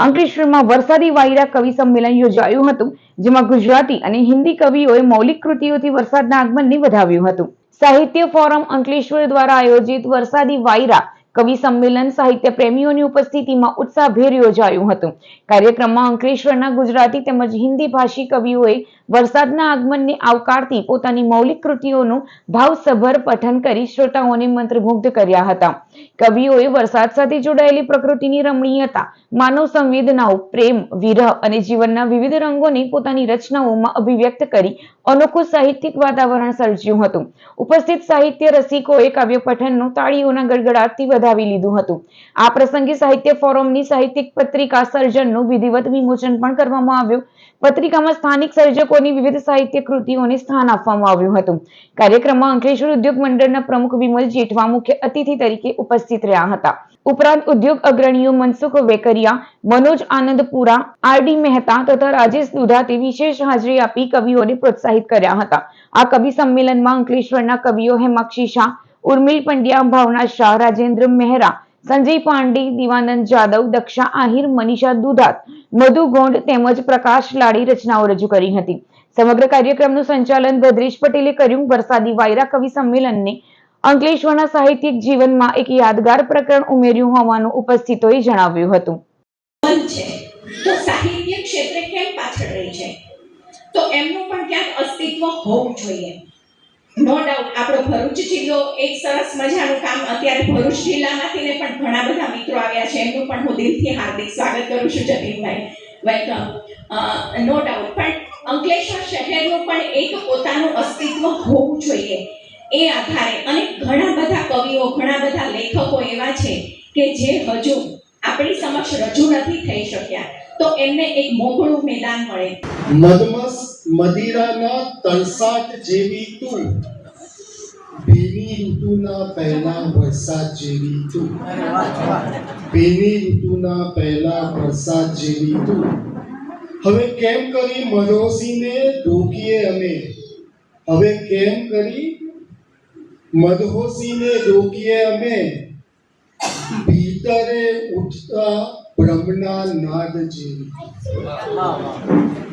અંકલેશ્વરમાં વરસાદી વાયરા કવિ સંમેલન યોજાયું હતું, જેમાં ગુજરાતી અને હિન્દી કવિઓએ મૌલિક કૃતિઓથી વરસાદના આગમનને વધાવ્યું હતું. સાહિત્ય ફોરમ અંકલેશ્વર દ્વારા આયોજિત વરસાદી વાયરા કવિ સંમેલન સાહિત્ય પ્રેમીઓની ઉપસ્થિતિમાં ઉત્સાહભેર યોજાયું હતું. કાર્યક્રમમાં અંકલેશ્વરના ગુજરાતી તેમજ હિન્દી ભાષી કવિઓએ વરસાદના આગમનને આવકારતી પોતાની મૌલિક કૃતિઓનું ભાવસભર પઠન કરી શ્રોતાઓને મંત્રમુગ્ધ કર્યા હતા. કવિઓએ વરસાદ સાથે જોડાયેલી પ્રકૃતિની રમણીયતા, માનવ સંવેદનાઓ, પ્રેમ, વિરહ અને જીવનના વિવિધ રંગોને પોતાની રચનાઓમાં અભિવ્યક્ત કરી અનોખું સાહિત્યિક વાતાવરણ સર્જ્યું હતું. ઉપસ્થિત સાહિત્ય રસિકોએ કાવ્ય પઠનનું તાળીઓના ગડગડાટથી વધાવી લીધું હતું. આ પ્રસંગે સાહિત્ય ફોરમની સાહિત્યિક પત્રિકા સર્જનનું વિધિવત વિમોચન પણ કરવામાં આવ્યું. પત્રિકામાં સ્થાનિક સર્જકોની વિવિધ સાહિત્ય કૃતિઓને સ્થાન આપવામાં આવ્યું હતું. કાર્યક્રમમાં અંકલેશ્વર ઉદ્યોગ મંડળના પ્રમુખ વિમલ જેઠવા મુખ્ય અતિથિ તરીકે ઉપસ્થિત રહ્યા હતા. ઉપરાંત ઉદ્યોગ અગ્રણીઓ મનસુખ વેકરિયા, મનોજ આનંદપુરા, આર.ડી. મહેતા તથા રાજેશ દુધાતે વિશેષ હાજરી આપી કવિઓને પ્રોત્સાહિત કર્યા હતા. આ કવિ સંમેલનમાં અંકલેશ્વરના કવિઓ હેમાક્ષી શાહ, ઉર્મિલ પંડ્યા, ભાવના શાહ, રાજેન્દ્ર મહેરા, સંજય પાંડે, દિવાનંદ જાદવ, દક્ષા આહિર, મનીષા દુધાત, મધુ ગોંડ તેમજ પ્રકાશ લાડી રચનાઓ રજૂ કરી હતી. સમગ્ર કાર્યક્રમનું સંચાલન ભદ્રેશ પટેલે કર્યું. વરસાદી વાયરા કવિ સંમેલનને અંકલેશ્વરના સાહિત્યિક જીવનમાં એક યાદગાર પ્રકરણ ઉમેર્યું હોવાનું ઉપસ્થિતોએ જણાવ્યું હતું. તો સાહિત્ય ક્ષેત્રે કેમ પાછળ રહી છે, તો એમનું પણ ક્યાંક અસ્તિત્વ હોવું જોઈએ. નો ડાઉટ આપણો ભરૂચ જિલ્લો એક સરસ મજાનું કામ, અત્યારે ભરૂચ જિલ્લામાંથી ને પણ ઘણા બધા મિત્રો આવ્યા છે, એમનું પણ હું દિલથી હાર્દિક સ્વાગત કરું છું. જતીનભાઈ, વેલકમ. નો ડાઉટ પણ અંકલેશ્વર શહેરનું પણ એક પોતાનું અસ્તિત્વ હોવું જોઈએ. એ આધારે અને ઘણા બધા કવિઓ, ઘણા બધા લેખકો એવા છે કે જે હજુ આપણી સમક્ષ રજૂ નથી થઈ શક્યા, તો એમને એક મોકળું મેદાન મળે. મદમસ મદિરાના તળસાટ જેવી તું, ભીની ઋતુના પહેલા વરસાદ જેવી તું, ભીની ઋતુના પહેલા વરસાદ જેવી તું. હવે કેમ કરી મદહોશીને રોકીએ અમે, હવે કેમ કરી મદહોશીને રોકીએ અમે, ભીતરે ઉઠતા બ્રહ્મના નાદ જેવી.